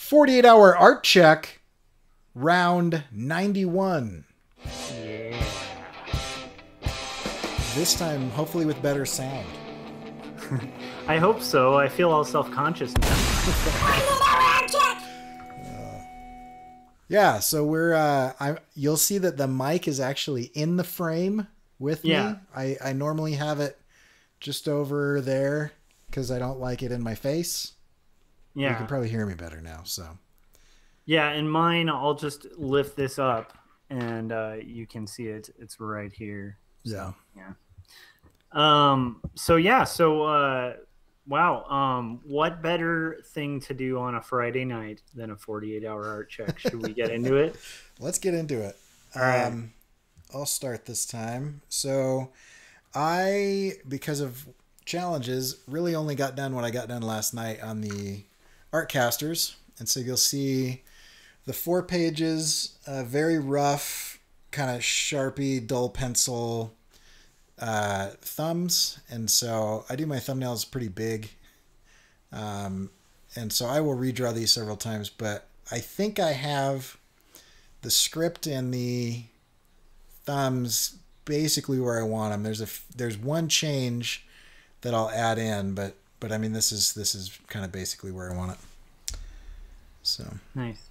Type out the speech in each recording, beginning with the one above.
48-hour art check, round 91. Yeah. This time, hopefully with better sound. I hope so. I feel all self-conscious now. Yeah, so you'll see that the mic is actually in the frame with me. I normally have it just over there because I don't like it in my face. Yeah. You can probably hear me better now, so. Yeah, in mine, I'll just lift this up and you can see it. It's right here. So, yeah. Wow. What better thing to do on a Friday night than a 48-hour art check? Should we get into it? Let's get into it. All right. I'll start this time. So because of challenges, really only got done what I got done last night on the art casters. And so you'll see the 4 pages, very rough, kind of Sharpie, dull pencil thumbs. And so I do my thumbnails pretty big. And so I will redraw these several times, but I think I have the script and the thumbs basically where I want them. There's one change that I'll add in, but I mean this is kind of basically where I want it. So nice.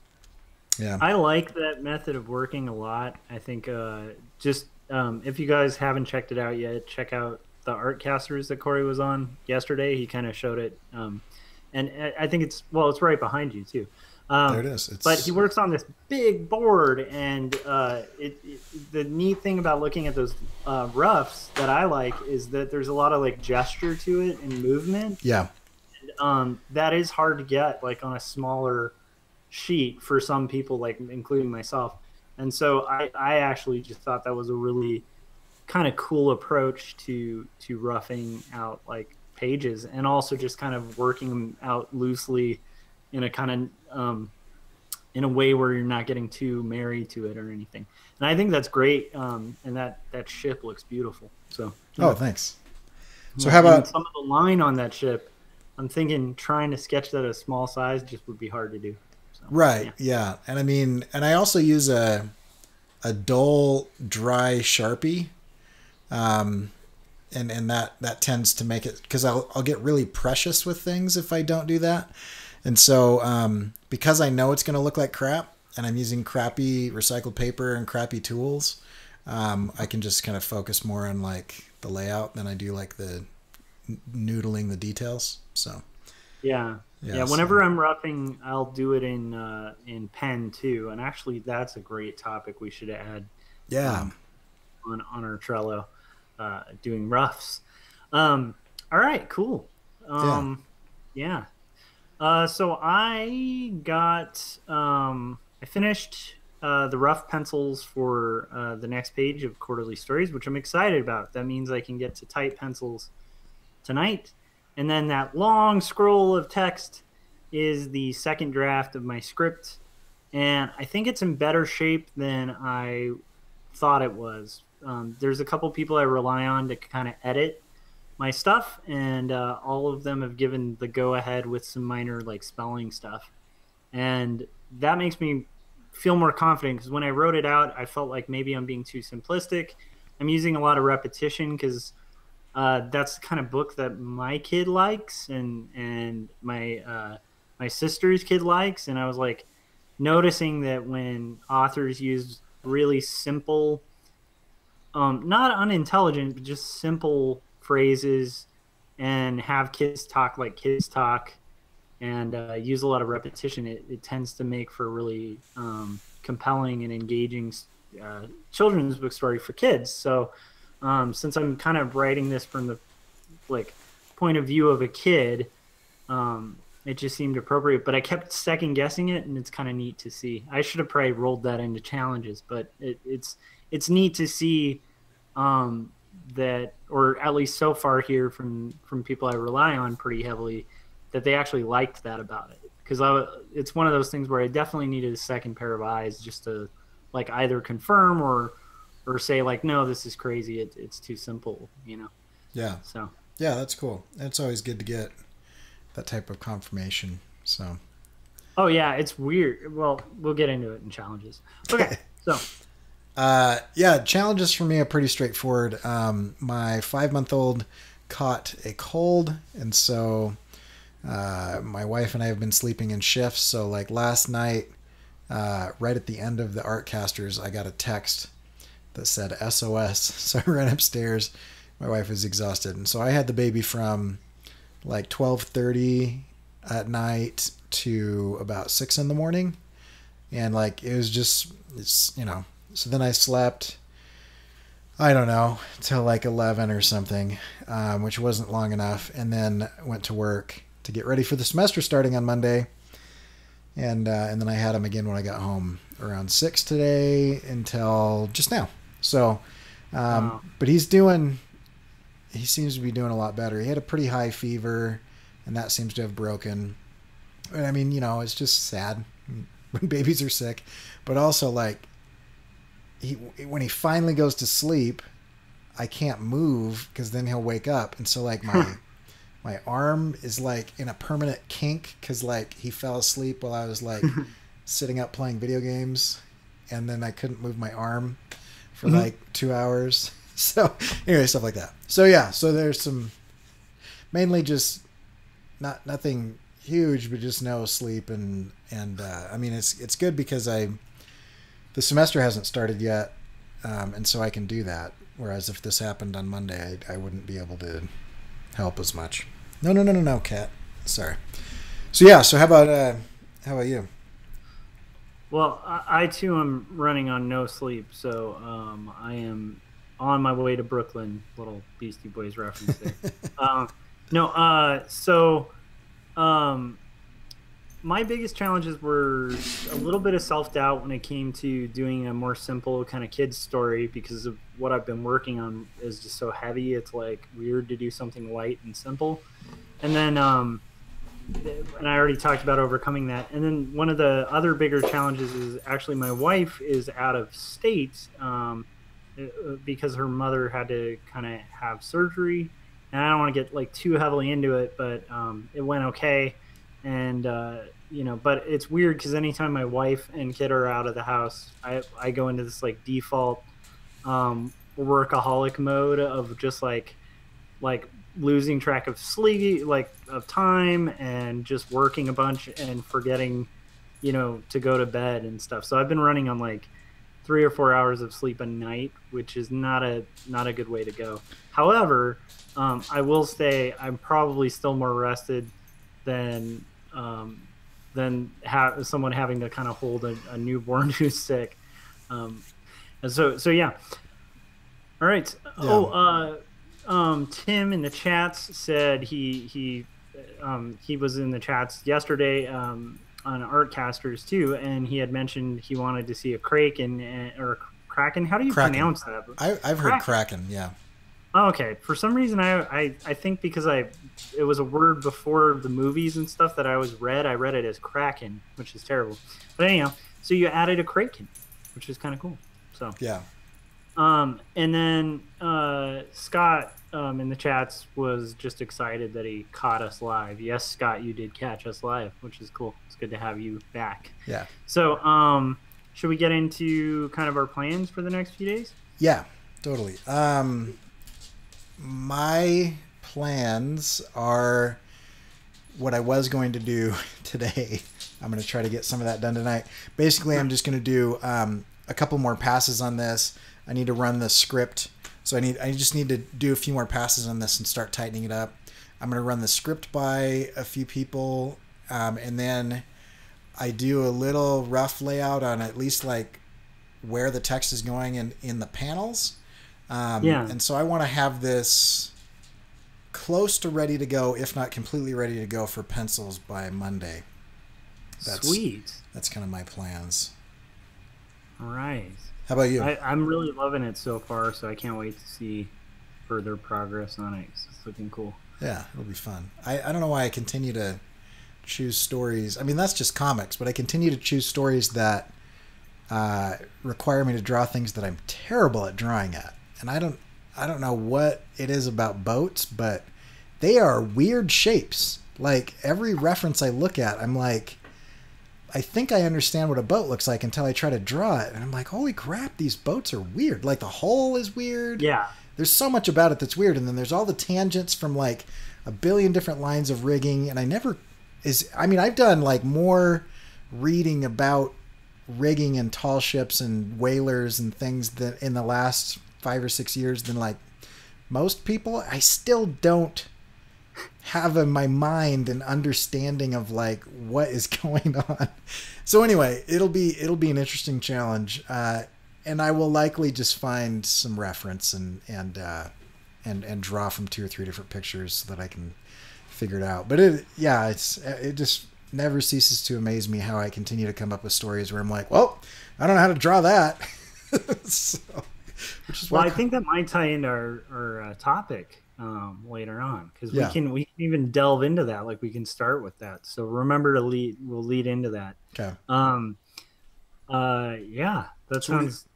Yeah, I like that method of working a lot. I think if you guys haven't checked it out yet, check out the art casters that Cory was on yesterday. He kind of showed it, and I think it's right behind you too. There it is. But he works on this big board, and the neat thing about looking at those roughs that I like is that there's a lot of like gesture to it and movement. Yeah. And, that is hard to get like on a smaller sheet for some people, like including myself. And so I actually just thought that was a really kind of cool approach to roughing out like pages, and also just kind of working them out loosely in a kind of in a way where you're not getting too married to it or anything. And I think that's great. And that ship looks beautiful. So thanks. So how about some of the line on that ship? I'm thinking trying to sketch that at a small size just would be hard to do. So, right? Yeah. And I mean, and I also use a dull, dry Sharpie. And that tends to make it, because I'll get really precious with things if I don't do that. And so because I know it's going to look like crap, and I'm using crappy recycled paper and crappy tools, I can just kind of focus more on like the layout than I do like the noodling the details. So yeah. Whenever I'm roughing, I'll do it in pen too. And actually, that's a great topic we should add. Yeah. On our Trello, doing roughs. All right, cool. Yeah. So I got I finished the rough pencils for the next page of Quarterly Stories, which I'm excited about. That means I can get to type pencils tonight. And then that long scroll of text is the second draft of my script. And I think it's in better shape than I thought it was. There's a couple people I rely on to kind of edit my stuff, and all of them have given the go-ahead with some minor like spelling stuff. And that makes me feel more confident, because when I wrote it out, I felt like maybe I'm being too simplistic. I'm using a lot of repetition because that's the kind of book that my kid likes, and my sister's kid likes. And I was like noticing that when authors use really simple, not unintelligent, but just simple phrases, and have kids talk like kids talk, and use a lot of repetition, it tends to make for a really compelling and engaging children's book story for kids. So since I'm kind of writing this from the like point of view of a kid, it just seemed appropriate. But I kept second guessing it, and it's kind of neat to see. I should have probably rolled that into challenges, but it's neat to see that, or at least so far here from people I rely on pretty heavily, that they actually liked that about it. Because it's one of those things where I definitely needed a second pair of eyes just to like either confirm or say like, no, this is crazy. It's too simple, you know? Yeah. So. Yeah, that's cool. It's always good to get that type of confirmation. So. Oh yeah, it's weird. Well, we'll get into it in challenges. Okay, so Yeah, challenges for me are pretty straightforward. My 5-month-old caught a cold, and so my wife and I have been sleeping in shifts. So like last night, right at the end of the Artcasters, I got a text that said SOS. So I ran upstairs. My wife was exhausted, and so I had the baby from like 12:30 at night to about 6 in the morning, and like it was just it's. So then I slept, I don't know, till like 11 or something, which wasn't long enough, and then went to work to get ready for the semester starting on Monday, and then I had him again when I got home around 6 today until just now. So, wow. but he seems to be doing a lot better. He had a pretty high fever, and that seems to have broken. And I mean, it's just sad when babies are sick, but also like when he finally goes to sleep, I can't move because then he'll wake up, and so like my arm is like in a permanent kink because like he fell asleep while I was like sitting up playing video games, and then I couldn't move my arm for like 2 hours. So anyway, stuff like that. So yeah, so there's some mainly just nothing huge, but just no sleep, and I mean it's good because the semester hasn't started yet, and so I can do that. Whereas if this happened on Monday, I wouldn't be able to help as much. No, cat. Sorry. So yeah. So how about you? Well, I too am running on no sleep, so I am on my way to Brooklyn. Little Beastie Boys reference there. No, so my biggest challenges were a little bit of self-doubt when it came to doing a more simple kind of kids story, because of what I've been working on is just so heavy. It's like weird to do something light and simple. And then and I already talked about overcoming that. And then one of the other bigger challenges is actually my wife is out of state because her mother had to kind of have surgery. And I don't want to get like too heavily into it, but it went okay. And but it's weird because anytime my wife and kid are out of the house, I go into this like default workaholic mode of just like losing track of sleep, like of time, and just working a bunch and forgetting to go to bed and stuff. So I've been running on like 3 or 4 hours of sleep a night, which is not a good way to go. However, I will say I'm probably still more rested than someone having to kind of hold a newborn who's sick. And so yeah. All right. Yeah. Tim in the chats said he was in the chats yesterday on Artcasters too, and he had mentioned he wanted to see a kraken or kraken. How do you pronounce that? I've heard kraken. Yeah. Oh, okay. For some reason, I think because it was a word before the movies and stuff that I read it as kraken, which is terrible. But anyhow, so you added a kraken, which is kind of cool. So yeah. And then Scott in the chats was just excited that he caught us live. Yes, Scott, you did catch us live, which is cool. It's good to have you back. Yeah. So should we get into kind of our plans for the next few days? Yeah, totally. My plans are what I was going to do today. I'm going to try to get some of that done tonight. Basically, I'm just going to do a couple more passes on this. I need to run the script. So I just need to do a few more passes on this and start tightening it up. I'm going to run the script by a few people. And then I do a little rough layout on at least like where the text is going in the panels. And so I want to have this close to ready to go, if not completely ready to go for pencils by Monday. Sweet. That's kind of my plans. All right. How about you? I'm really loving it so far, so I can't wait to see further progress on it. It's looking cool. Yeah, it'll be fun. I don't know why I continue to choose stories. I mean, that's just comics, but I continue to choose stories that require me to draw things that I'm terrible at drawing at. And I don't know what it is about boats, but they are weird shapes. Like every reference I look at, I'm like, I think I understand what a boat looks like until I try to draw it. And I'm like, holy crap, these boats are weird. Like the hull is weird. Yeah. There's so much about it that's weird. And then there's all the tangents from like a billion different lines of rigging. And I've done like more reading about rigging and tall ships and whalers and things that in the last 5 or 6 years than like most people. I still don't have in my mind an understanding of like what is going on. So anyway, it'll be an interesting challenge, and I will likely just find some reference and draw from 2 or 3 different pictures so that I can figure it out. But it just never ceases to amaze me how I continue to come up with stories where I'm like, well, I don't know how to draw that. So, I think that might tie into our topic later on, because we can even delve into that. Like we can start with that. So remember we'll lead into that. Okay. That sounds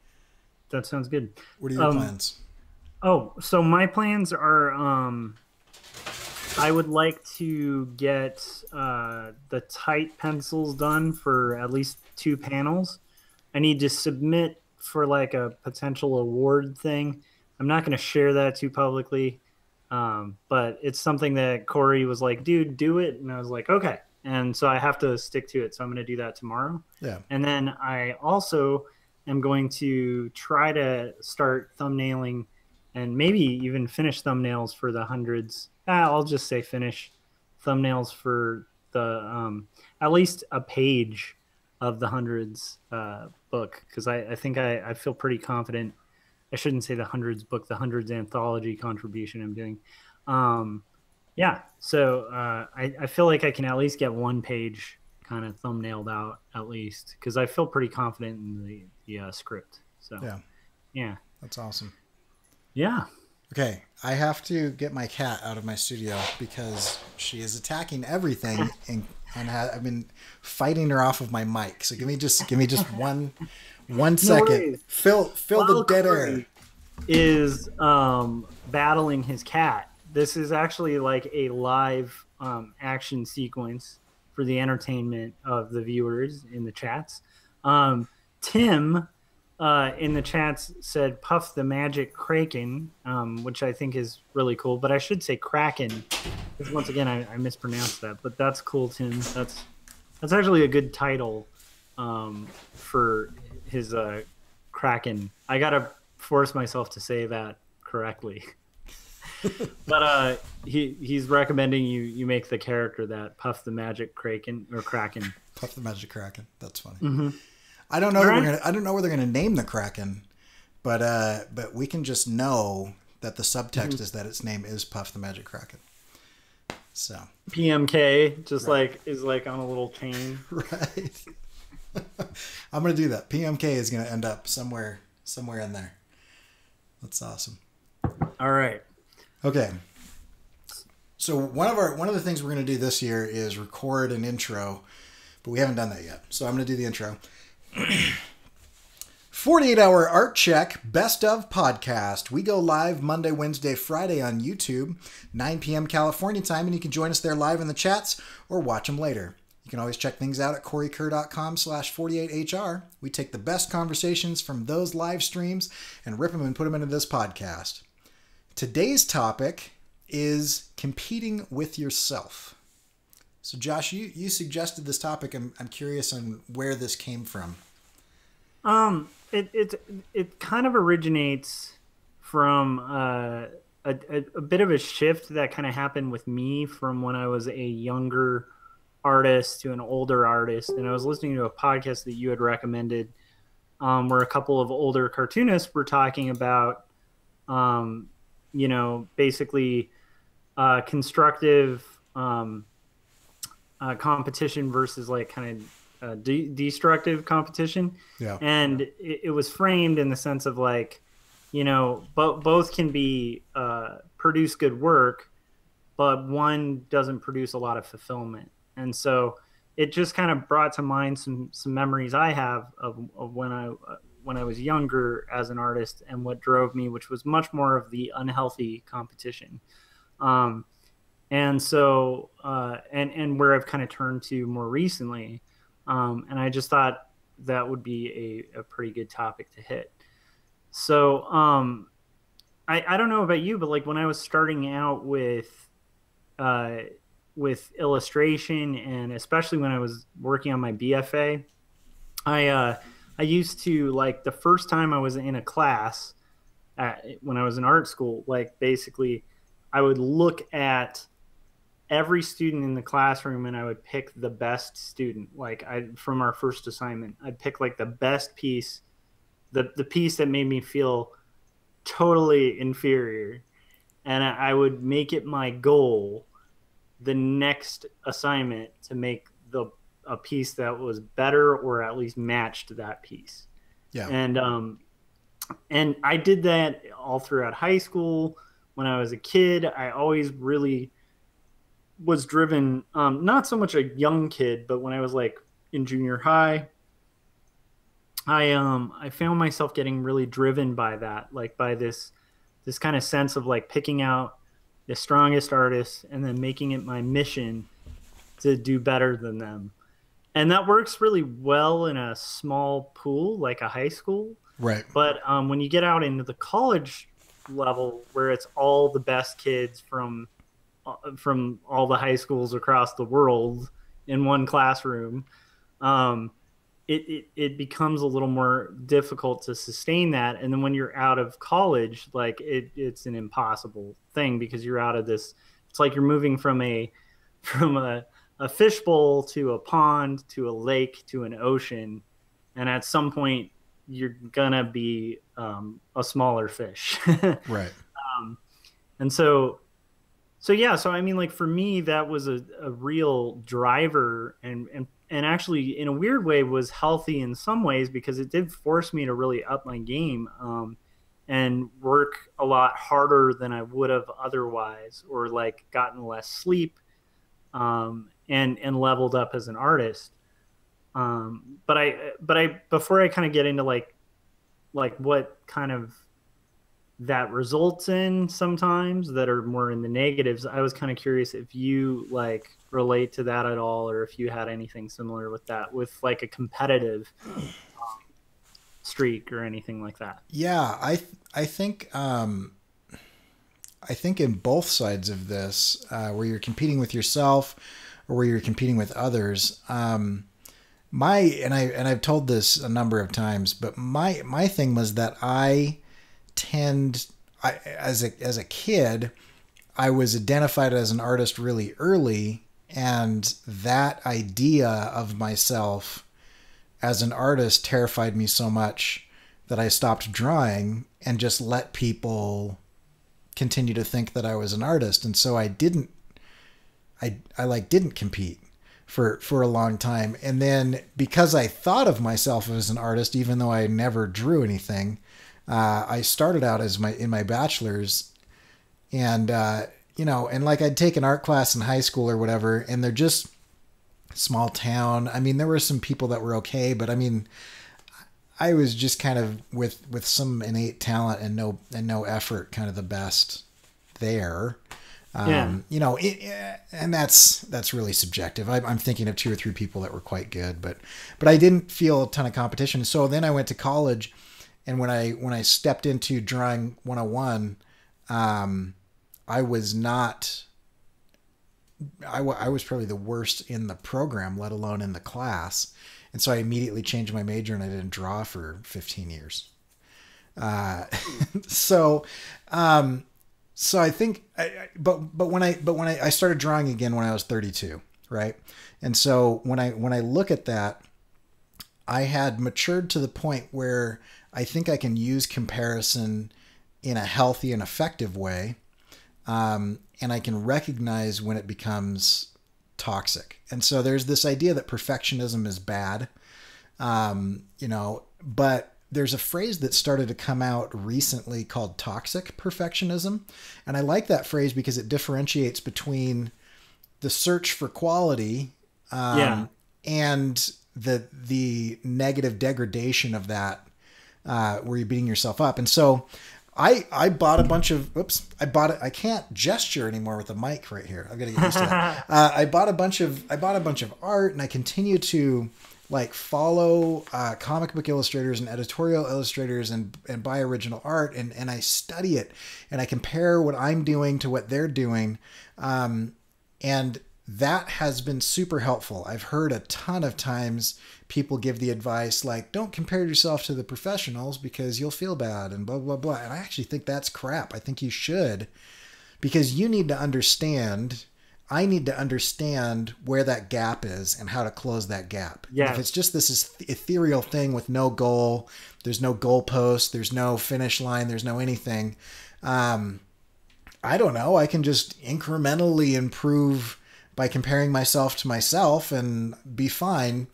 good. What are your plans? Oh, so my plans are, I would like to get the tight pencils done for at least 2 panels. I need to submit for like a potential award thing. I'm not going to share that too publicly, but it's something that Cory was like, dude, do it. And I was like, okay. And so I have to stick to it. So I'm going to do that tomorrow. Yeah. And then I also am going to try to start thumbnailing and maybe even finish thumbnails for the hundreds. I'll just say finish thumbnails for the at least a page of the hundreds book, because I think I feel pretty confident. I shouldn't say the hundreds book, the hundreds anthology contribution I'm doing. So I feel like I can at least get 1 page kind of thumbnailed out at least, because I feel pretty confident in the script. So yeah, that's awesome. Yeah. Okay, I have to get my cat out of my studio because she is attacking everything, and I've been fighting her off of my mic. So give me just one second. Fill the dead air. Is battling his cat. This is actually like a live action sequence for the entertainment of the viewers in the chats. Tim in the chats said Puff the Magic Kraken, which I think is really cool, but I should say Kraken, because once again I mispronounced that, but that's cool, Tim. That's actually a good title for his Kraken. I gotta force myself to say that correctly. But he's recommending you make the character that Puff the Magic Kraken or Kraken. Puff the Magic Kraken. That's funny. Mm-hmm. I don't know. I don't know where they're gonna name the Kraken, but we can just know that the subtext is that its name is Puff the Magic Kraken. So PMK is like on a little chain. Right. I'm gonna do that. PMK is gonna end up somewhere in there. That's awesome. All right. Okay. So one of the things we're gonna do this year is record an intro, but we haven't done that yet. So I'm gonna do the intro. 48-hour art check best of podcast. We go live Monday, Wednesday, Friday on YouTube, 9 p.m. California time, and you can join us there live in the chats or watch them later. You can always check things out at corykerr.com/48hr. We take the best conversations from those live streams and rip them and put them into this podcast. Today's topic is competing with yourself. So Josh, you suggested this topic. I'm curious on where this came from. It kind of originates from a bit of a shift that kind of happened with me from when I was a younger artist to an older artist. And I was listening to a podcast that you had recommended, where a couple of older cartoonists were talking about, basically constructive competition versus like kind of destructive competition. Yeah. And it was framed in the sense of like, both can be produce good work, but one doesn't produce a lot of fulfillment. And so it just kind of brought to mind some memories I have of when I was younger as an artist, and what drove me, which was much more of the unhealthy competition. And so, and where I've kind of turned to more recently, And I just thought that would be a pretty good topic to hit. So I don't know about you, but like when I was starting out with illustration, and especially when I was working on my BFA, I used to, like, the first time I was in a class when I was in art school, like basically I would look at every student in the classroom and I would pick the best student. Like from our first assignment, I'd pick like the best piece, the piece that made me feel totally inferior. And I would make it my goal the next assignment to make a piece that was better or at least matched that piece. Yeah. And I did that all throughout high school. When I was a kid, I always really was driven, not so much a young kid, but when I was like in junior high, I found myself getting really driven by that, like by this kind of sense of like picking out the strongest artists and then making it my mission to do better than them. And that works really well in a small pool, like a high school. Right. But when you get out into the college level, where it's all the best kids from all the high schools across the world in one classroom, it becomes a little more difficult to sustain that. And then when you're out of college, like it's an impossible thing, because you're out of this. It's like you're moving from a fishbowl to a pond to a lake to an ocean, and at some point you're gonna be a smaller fish. Right. And so yeah, so I mean, like for me, that was a real driver, and actually in a weird way was healthy in some ways, because it did force me to really up my game and work a lot harder than I would have otherwise, or like gotten less sleep and leveled up as an artist. But I before I kind of get into like what kind of that results in sometimes that are more in the negatives, I was kind of curious if you like relate to that at all, or if you had anything similar with that, with like a competitive streak or anything like that. Yeah, I think in both sides of this, where you're competing with yourself or where you're competing with others, and I've told this a number of times, but my thing was that as a kid, I was identified as an artist really early, and that idea of myself as an artist terrified me so much that I stopped drawing and just let people continue to think that I was an artist. And so I didn't compete for a long time. And then because I thought of myself as an artist, even though I never drew anything, I started out in my bachelor's, and and like I'd take an art class in high school or whatever, and they're just small town. I mean, there were some people that were okay, but I mean, I was just kind of with some innate talent and no effort, kind of the best there. And that's really subjective. I'm thinking of 2 or 3 people that were quite good, but I didn't feel a ton of competition. So then I went to college, and when I stepped into drawing 101, I was probably the worst in the program, let alone in the class. And so I immediately changed my major, and I didn't draw for 15 years. So I think, but when I started drawing again when I was 32, right? And so when I look at that, I had matured to the point where I think I can use comparison in a healthy and effective way. And I can recognize when it becomes toxic. And so there's this idea that perfectionism is bad, but there's a phrase that started to come out recently called toxic perfectionism. And I like that phrase because it differentiates between the search for quality and the negative degradation of that, where you're beating yourself up. And so I bought a bunch of, I can't gesture anymore with the mic right here. I've got to get used to that. I bought a bunch of art, and I continue to like follow comic book illustrators and editorial illustrators and buy original art, and I study it and I compare what I'm doing to what they're doing. And that has been super helpful. I've heard a ton of times people give the advice like, don't compare yourself to the professionals because you'll feel bad and blah, blah, blah. And I actually think that's crap. I think you should, because you need to understand, I need to understand where that gap is and how to close that gap. Yeah. If it's just this ethereal thing with no goal, there's no goalpost, there's no finish line, there's no anything. I don't know. I can just incrementally improve by comparing myself to myself and be fine.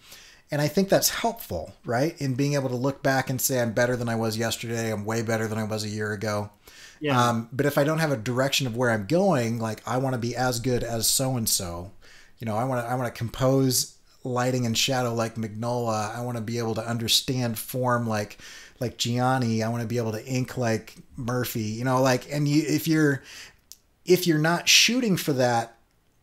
And I think that's helpful, right? In being able to look back and say, I'm better than I was yesterday. I'm way better than I was a year ago. Yeah. But if I don't have a direction of where I'm going, like I want to be as good as so-and-so, you know, I want to compose lighting and shadow like Mignola. I want to be able to understand form like Gianni. I want to be able to ink like Murphy, you know, like, and if you're not shooting for that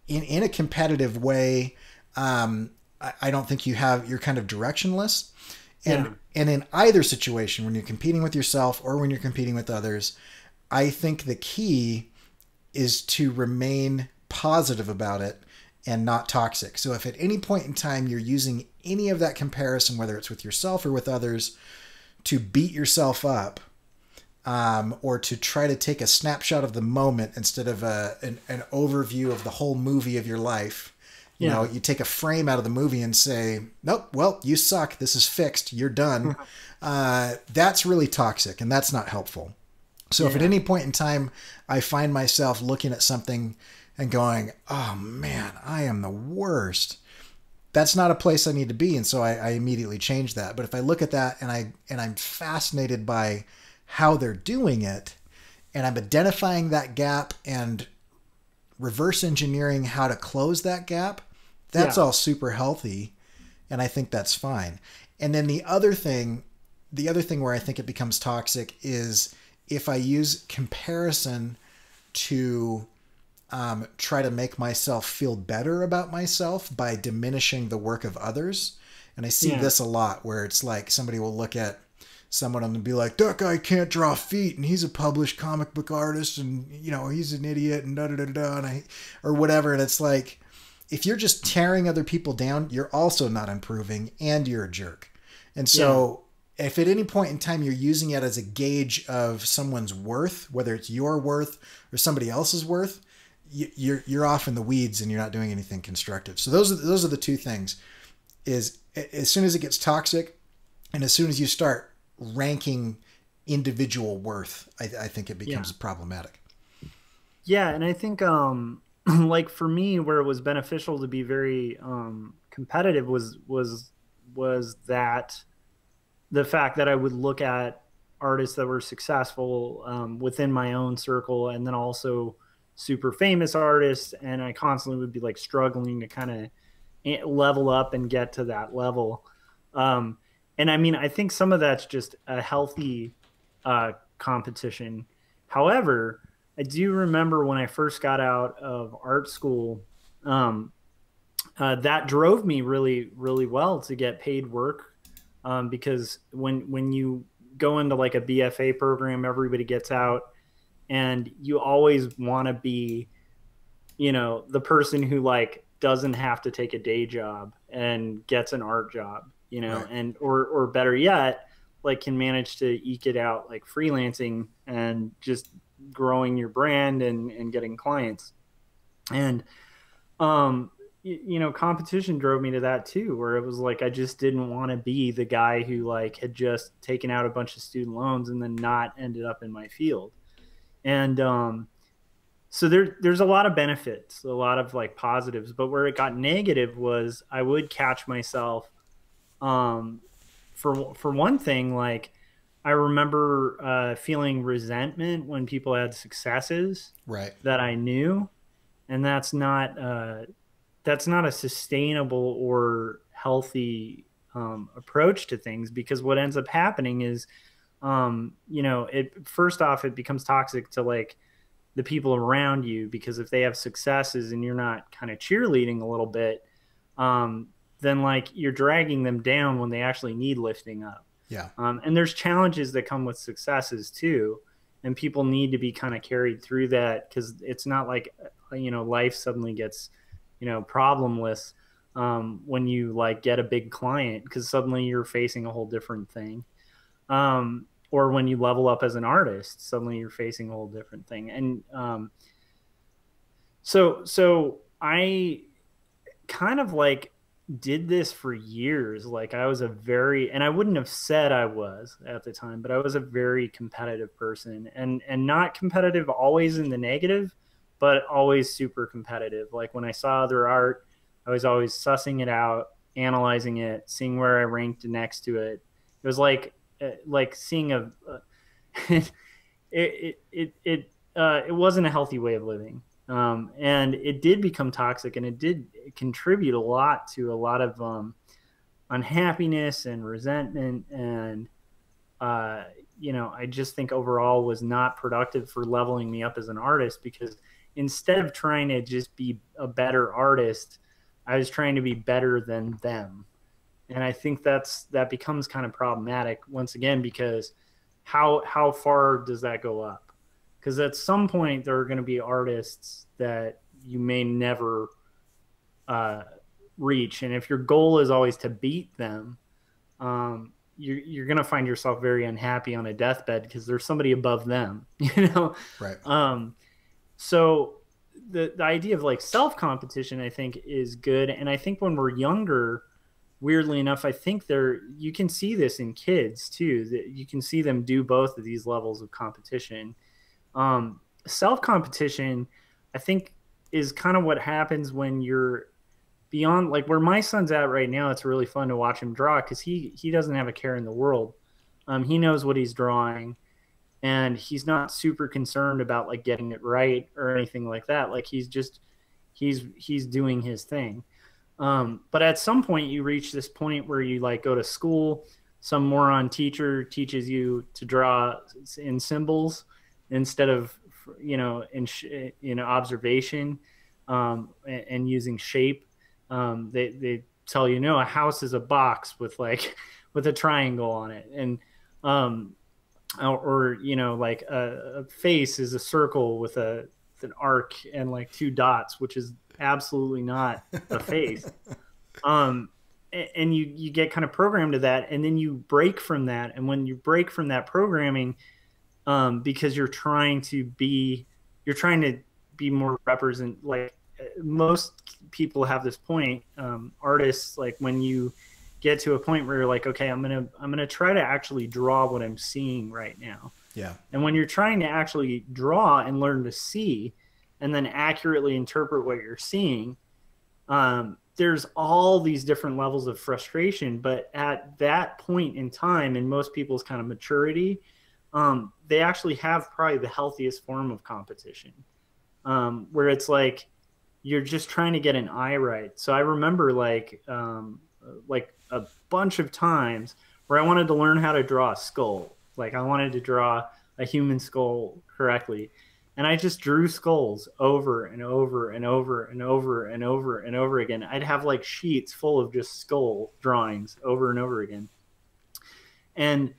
in a competitive way, I don't think you're kind of directionless. And in either situation, when you're competing with yourself or when you're competing with others, I think the key is to remain positive about it and not toxic. So if at any point in time you're using any of that comparison, whether it's with yourself or with others, to beat yourself up, or to try to take a snapshot of the moment instead of an overview of the whole movie of your life, you know, you take a frame out of the movie and say, nope, well, you suck. This is fixed. You're done. That's really toxic, and that's not helpful. So if at any point in time I find myself looking at something and going, oh man, I am the worst, that's not a place I need to be. And so I immediately change that. But if I look at that and I'm fascinated by how they're doing it, and I'm identifying that gap and reverse engineering how to close that gap, that's all super healthy. And I think that's fine. And then the other thing where I think it becomes toxic is if I use comparison to try to make myself feel better about myself by diminishing the work of others. And I see this a lot, where it's like somebody will look at someone and be like, that guy can't draw feet and he's a published comic book artist and, you know, he's an idiot and da-da-da-da, or whatever. And it's like, if you're just tearing other people down, you're also not improving and you're a jerk. And so if at any point in time you're using it as a gauge of someone's worth, whether it's your worth or somebody else's worth, you're off in the weeds and you're not doing anything constructive. So those are the two things. Is as soon as it gets toxic, and as soon as you start ranking individual worth, I think it becomes problematic. Yeah, and I think like for me, where it was beneficial to be very competitive was that the fact that I would look at artists that were successful within my own circle, and then also super famous artists, and I constantly would be like struggling to kind of level up and get to that level. And I mean, I think some of that's just a healthy competition. However, I do remember when I first got out of art school, that drove me really, really well to get paid work. Because when you go into like a BFA program, everybody gets out, and you always want to be, you know, the person who like doesn't have to take a day job and gets an art job, you know, right. And or better yet, like can manage to eke it out like freelancing and just growing your brand and getting clients. And you know, competition drove me to that too, where it was like I just didn't want to be the guy who like had just taken out a bunch of student loans and then not ended up in my field. And so there's a lot of benefits, a lot of like positives, but where it got negative was I would catch myself for one thing, like I remember feeling resentment when people had successes right. that I knew, and that's not a sustainable or healthy approach to things, because what ends up happening is, you know, first off, it becomes toxic to like the people around you, because if they have successes and you're not kind of cheerleading a little bit, then like you're dragging them down when they actually need lifting up. Yeah. And there's challenges that come with successes too, and people need to be kind of carried through that, because it's not like, you know, life suddenly gets, you know, problemless when you like get a big client, because suddenly you're facing a whole different thing. Or when you level up as an artist, suddenly you're facing a whole different thing. And so I kind of like did this for years. Like I was and I wouldn't have said I was at the time, but I was a very competitive person, and not competitive always in the negative, but always super competitive. Like when I saw other art, I was always sussing it out, analyzing it, seeing where I ranked next to it. It was like seeing it wasn't a healthy way of living. And it did become toxic, and it did contribute a lot to a lot of unhappiness and resentment. And, you know, I just think overall was not productive for leveling me up as an artist, because instead of trying to just be a better artist, I was trying to be better than them. And I think that becomes kind of problematic once again, because how far does that go up? Because at some point there are going to be artists that you may never reach, and if your goal is always to beat them, you're going to find yourself very unhappy on a deathbed, because there's somebody above them, you know. Right. So the idea of like self competition, I think, is good, and I think when we're younger, weirdly enough, I think you can see this in kids too, that you can see them do both of these levels of competition. Self-competition, I think, is kind of what happens when you're beyond, like where my son's at right now. It's really fun to watch him draw, because he doesn't have a care in the world. He knows what he's drawing, and he's not super concerned about like getting it right or anything like that. Like he's doing his thing. But at some point you reach this point where you like go to school, some moron teacher teaches you to draw in symbols instead of, you know, in observation, and using shape. They tell you, no, a house is a box with like with a triangle on it, and or you know, like a face is a circle with an arc and like two dots, which is absolutely not a face. And you get kind of programmed to that, and then you break from that. And when you break from that programming, because you're trying to be more represent, like most people have this point, artists, like when you get to a point where you're like, okay, I'm gonna try to actually draw what I'm seeing right now. Yeah. And when you're trying to actually draw and learn to see and then accurately interpret what you're seeing, there's all these different levels of frustration. But at that point in time, in most people's kind of maturity, they actually have probably the healthiest form of competition, where it's like you're just trying to get an eye right. So I remember like a bunch of times where I wanted to learn how to draw a skull. Like I wanted to draw a human skull correctly. And I just drew skulls over and over and over and over and over and over again. I'd have like sheets full of just skull drawings over and over again. And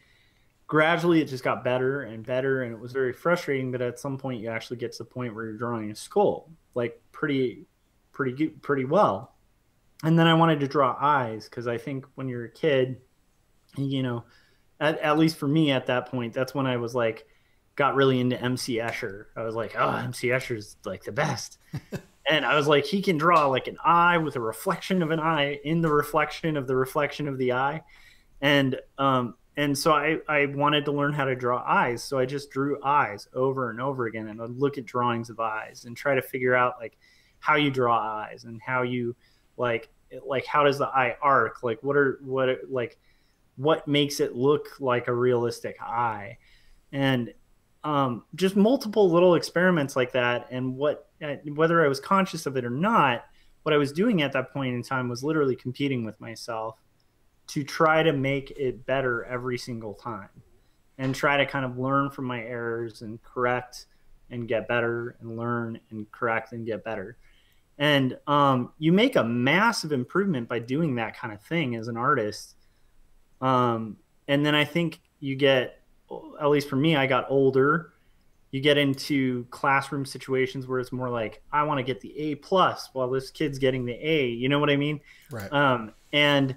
gradually it just got better and better, and it was very frustrating. But at some point you actually get to the point where you're drawing a skull like pretty well. And then I wanted to draw eyes, because I think when you're a kid, you know, at least for me at that point, that's when I was like, got really into MC Escher. I was like, oh, MC Escher's like the best. And I was like, he can draw like an eye with a reflection of an eye in the reflection of the eye. And so I wanted to learn how to draw eyes. So I just drew eyes over and over again, and I'd look at drawings of eyes and try to figure out like how you draw eyes and how you like how does the eye arc? Like what makes it look like a realistic eye? And just multiple little experiments like that. And whether I was conscious of it or not, what I was doing at that point in time was literally competing with myself to try to make it better every single time, and try to kind of learn from my errors and correct and get better, and learn and correct and get better. And you make a massive improvement by doing that kind of thing as an artist. And then I think you get, at least for me, I got older. You get into classroom situations where it's more like, I want to get the A plus while this kid's getting the A. You know what I mean? Right. And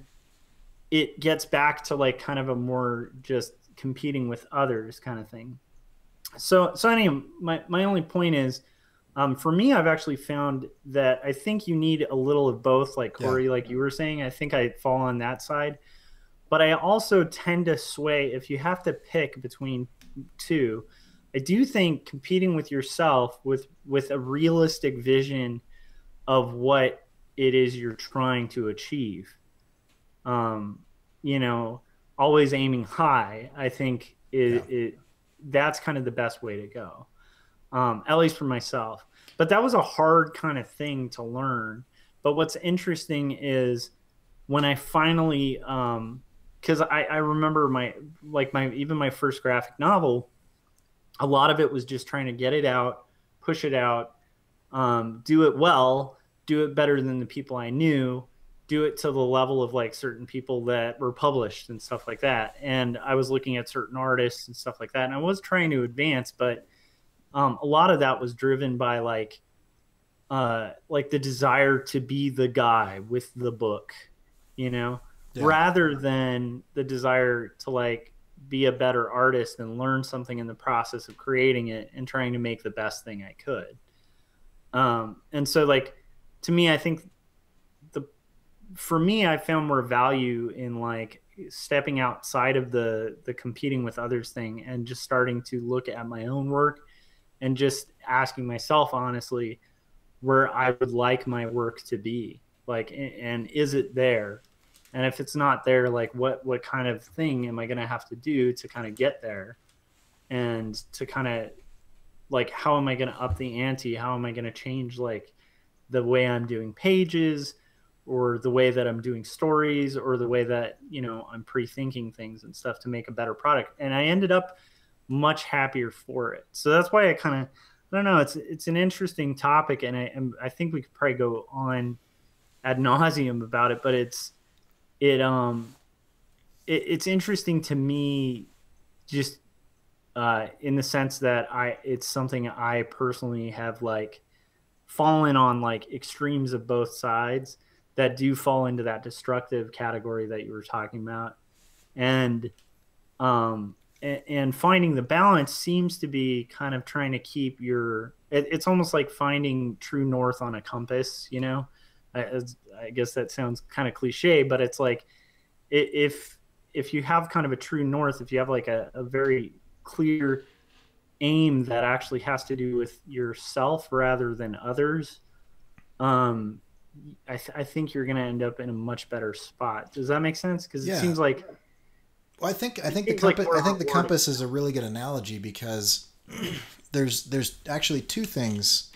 it gets back to like kind of a more just competing with others kind of thing. So anyway, my only point is, for me, I've actually found that I think you need a little of both, like Cory, like you were saying. I think I fall on that side. But I also tend to sway, if you have to pick between two, I do think competing with yourself with a realistic vision of what it is you're trying to achieve. You know, always aiming high, I think that's kind of the best way to go. At least for myself. But that was a hard kind of thing to learn. But what's interesting is when I finally, because I remember even my first graphic novel, a lot of it was just trying to get it out, push it out, do it well, do it better than the people I knew, do it to the level of like certain people that were published and stuff like that. And I was looking at certain artists and stuff like that. And I was trying to advance, but a lot of that was driven by like the desire to be the guy with the book, you know, rather than the desire to like be a better artist and learn something in the process of creating it and trying to make the best thing I could. And so like, to me, I think for me, I found more value in like stepping outside of the competing with others thing and just starting to look at my own work and just asking myself honestly where I would like my work to be, like, and is it there? And if it's not there, like what kind of thing am I going to have to do to kind of get there? And to kind of like, how am I going to up the ante? How am I going to change like the way I'm doing pages or the way that I'm doing stories or the way that, you know, I'm pre-thinking things and stuff to make a better product. And I ended up much happier for it. So that's why I kind of, I don't know, it's an interesting topic, and I think we could probably go on ad nauseum about it, but it's interesting to me just in the sense that it's something I personally have like fallen on like extremes of both sides that do fall into that destructive category that you were talking about. And finding the balance seems to be kind of trying to keep it's almost like finding true north on a compass, you know. I guess that sounds kind of cliche, but it's like if you have kind of a true north, if you have like a very clear aim that actually has to do with yourself rather than others, I think you're going to end up in a much better spot. Does that make sense? Because it seems like, well, I think the compass is a really good analogy, because there's actually two things,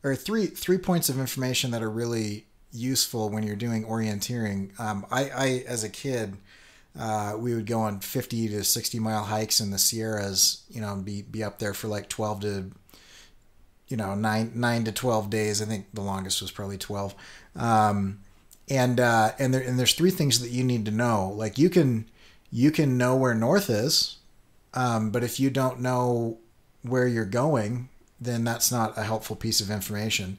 or three points of information that are really useful when you're doing orienteering. I as a kid, we would go on 50 to 60 mile hikes in the Sierras, you know, and be up there for like 12 to, you know, 9 to 12 days. I think the longest was probably 12. And there's three things that you need to know. Like you can know where north is, but if you don't know where you're going, then that's not a helpful piece of information.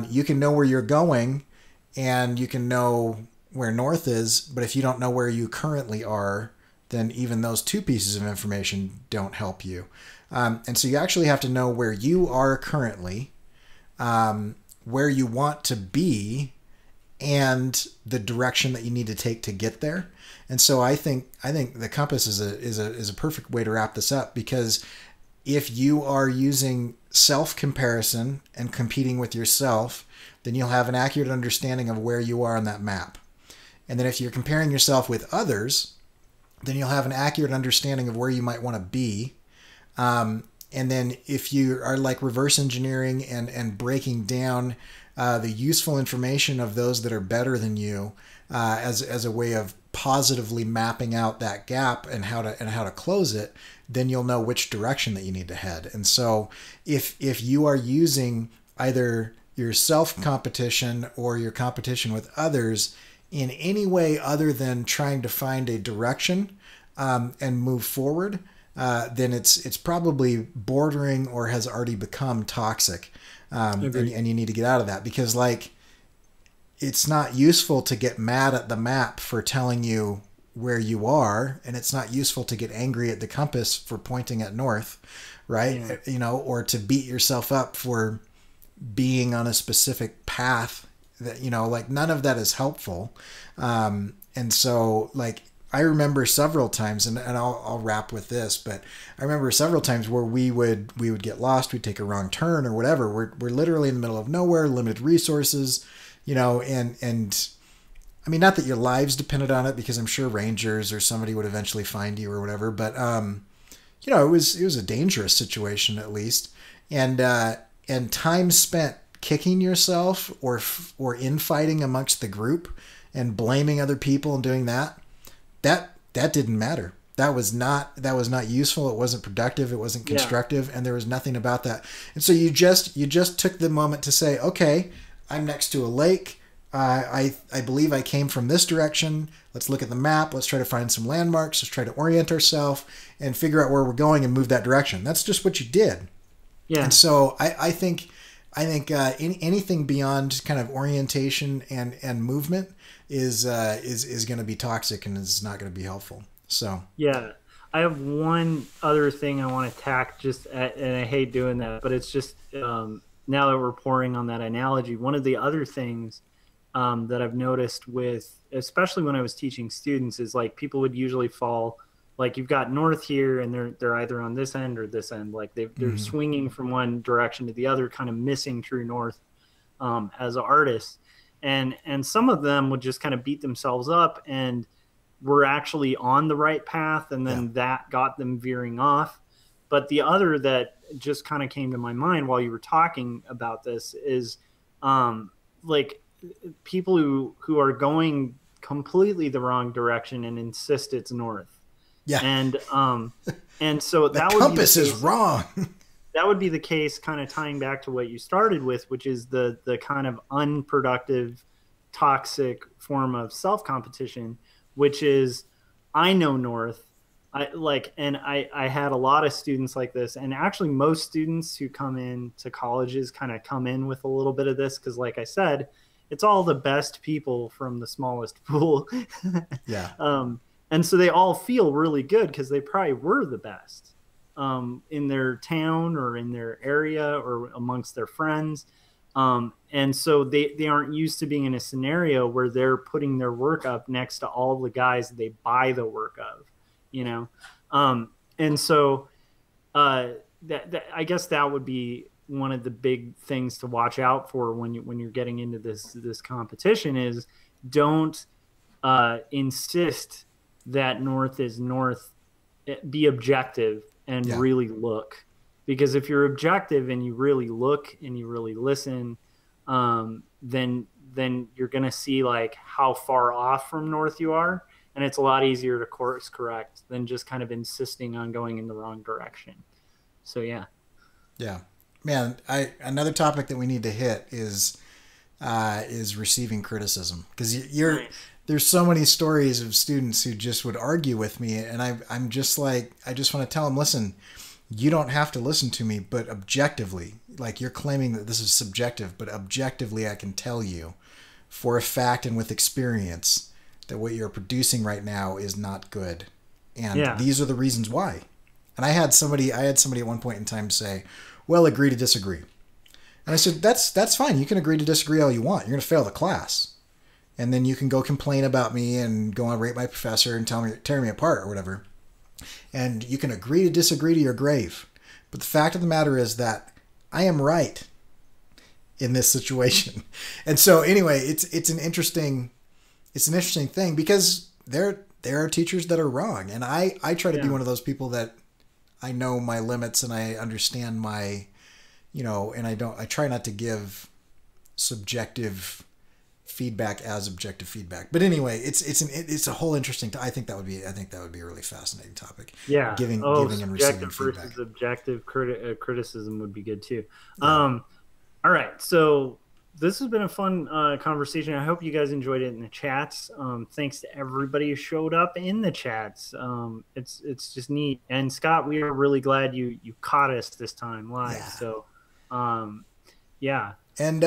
You can know where you're going, and you can know where north is, but if you don't know where you currently are, then even those two pieces of information don't help you. And so you actually have to know where you are currently, where you want to be, and the direction that you need to take to get there. And so I think the compass is a perfect way to wrap this up, because if you are using self-comparison and competing with yourself, then you'll have an accurate understanding of where you are on that map. And then if you're comparing yourself with others, then you'll have an accurate understanding of where you might want to be. And then if you are like reverse engineering and breaking down the useful information of those that are better than you as a way of positively mapping out that gap and how to close it, then you'll know which direction that you need to head. And so if you are using either your self competition or your competition with others in any way other than trying to find a direction and move forward, then it's probably bordering or has already become toxic. And you need to get out of that, because like, it's not useful to get mad at the map for telling you where you are, and it's not useful to get angry at the compass for pointing at north, right? Yeah. You know, or to beat yourself up for being on a specific path that, you know, like, none of that is helpful. And so, like, I remember several times, and I'll wrap with this, but I remember several times where we would get lost, we'd take a wrong turn or whatever. We're literally in the middle of nowhere, limited resources, you know, and I mean, not that your lives depended on it, because I'm sure rangers or somebody would eventually find you or whatever, but you know, it was a dangerous situation, at least. And time spent kicking yourself or infighting amongst the group and blaming other people and doing that didn't matter. That was not useful. It wasn't productive. It wasn't constructive. Yeah. And there was nothing about that. And so you just took the moment to say, okay, I'm next to a lake. I believe I came from this direction. Let's look at the map. Let's try to find some landmarks. Let's try to orient ourselves and figure out where we're going and move that direction. That's just what you did. Yeah. And so I think anything beyond kind of orientation and movement is going to be toxic and is not going to be helpful. So yeah, I have one other thing I want to tack and I hate doing that, but it's just now that we're pouring on that analogy, one of the other things that I've noticed with, especially when I was teaching students, is like people would usually fall, like you've got north here and they're either on this end or this end, like they're swinging from one direction to the other, kind of missing true north as artists. And some of them would just kind of beat themselves up and were actually on the right path, and then that got them veering off. But the other that just kind of came to my mind while you were talking about this is like people who are going completely the wrong direction and insist it's north. Yeah. And so the compass is wrong. That would be the case, kind of tying back to what you started with, which is the kind of unproductive, toxic form of self-competition, which is, I know north. I had a lot of students like this, and actually most students who come in to colleges kind of come in with a little bit of this, because like I said, it's all the best people from the smallest pool. Yeah. And so they all feel really good because they probably were the best in their town or in their area or amongst their friends. And so they aren't used to being in a scenario where they're putting their work up next to all the guys that they buy the work of, you know? And so I guess that would be one of the big things to watch out for when you're getting into this competition is don't insist that north is north. Be objective and really look, because if you're objective and you really look and you really listen, then you're going to see like how far off from north you are. And it's a lot easier to course correct than just kind of insisting on going in the wrong direction. So, yeah. Yeah, man, another topic that we need to hit is receiving criticism, because there's so many stories of students who just would argue with me, and I'm just like, I just want to tell them, listen, you don't have to listen to me, but objectively, like you're claiming that this is subjective, but objectively I can tell you for a fact and with experience that what you're producing right now is not good. And these are the reasons why. And I had somebody at one point in time say, well, agree to disagree. And I said, that's fine. You can agree to disagree all you want. You're going to fail the class. And then you can go complain about me and go and rate my professor and tear me apart or whatever. And you can agree to disagree to your grave. But the fact of the matter is that I am right in this situation. And so anyway, it's an interesting thing, because there are teachers that are wrong. And I try to be one of those people that I know my limits and I understand my, and I try not to give subjective feedback as objective feedback. But anyway, it's a whole interesting. I think that would be a really fascinating topic. Yeah, giving and receiving versus feedback. Objective criticism would be good too. All right, so this has been a fun conversation. I hope you guys enjoyed it in the chats. Thanks to everybody who showed up in the chats. It's just neat. And Scott, we are really glad you caught us this time live. Yeah. So, yeah. And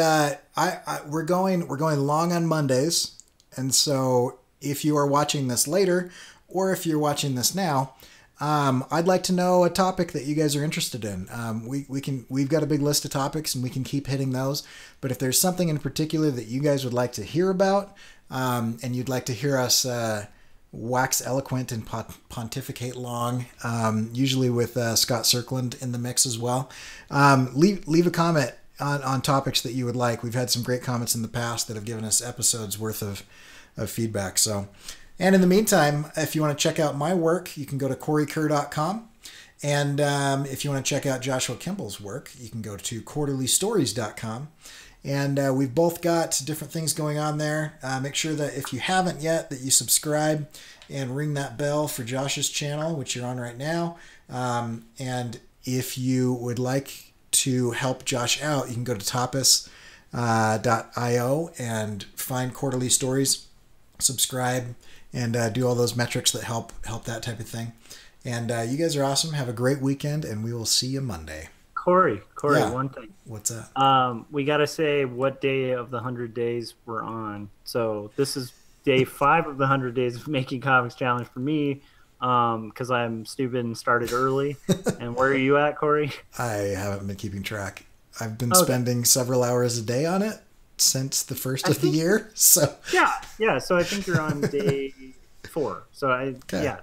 we're going long on Mondays, and so if you are watching this later, or if you're watching this now, I'd like to know a topic that you guys are interested in. We've got a big list of topics, and we can keep hitting those. But if there's something in particular that you guys would like to hear about, and you'd like to hear us wax eloquent and pontificate long, usually with Scott Cirkland in the mix as well, leave a comment on topics that you would like. We've had some great comments in the past that have given us episodes worth of feedback. So, and in the meantime, if you want to check out my work, you can go to corykerr.com. And if you want to check out Joshua Kemble's work, you can go to quarterlystories.com. And we've both got different things going on there. Make sure that if you haven't yet, that you subscribe and ring that bell for Josh's channel, which you're on right now. And if you would like to help Josh out, you can go to tapas.io and find Quarterly Stories, subscribe, and do all those metrics that help that type of thing. And you guys are awesome. Have a great weekend, and we will see you Monday. Cory, yeah. One thing. What's that? We got to say what day of the 100 days we're on. So this is day 5 of the 100 days of Making Comics Challenge for me, because I'm stupid and started early. And where are you at, Cory? I haven't been keeping track. I've been spending several hours a day on it since the first of the year. So yeah. So I think you're on day 4. So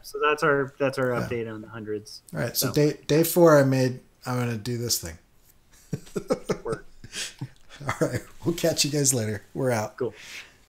so that's our update on the hundreds. All right. So day 4, I'm going to do this thing. All right. We'll catch you guys later. We're out. Cool.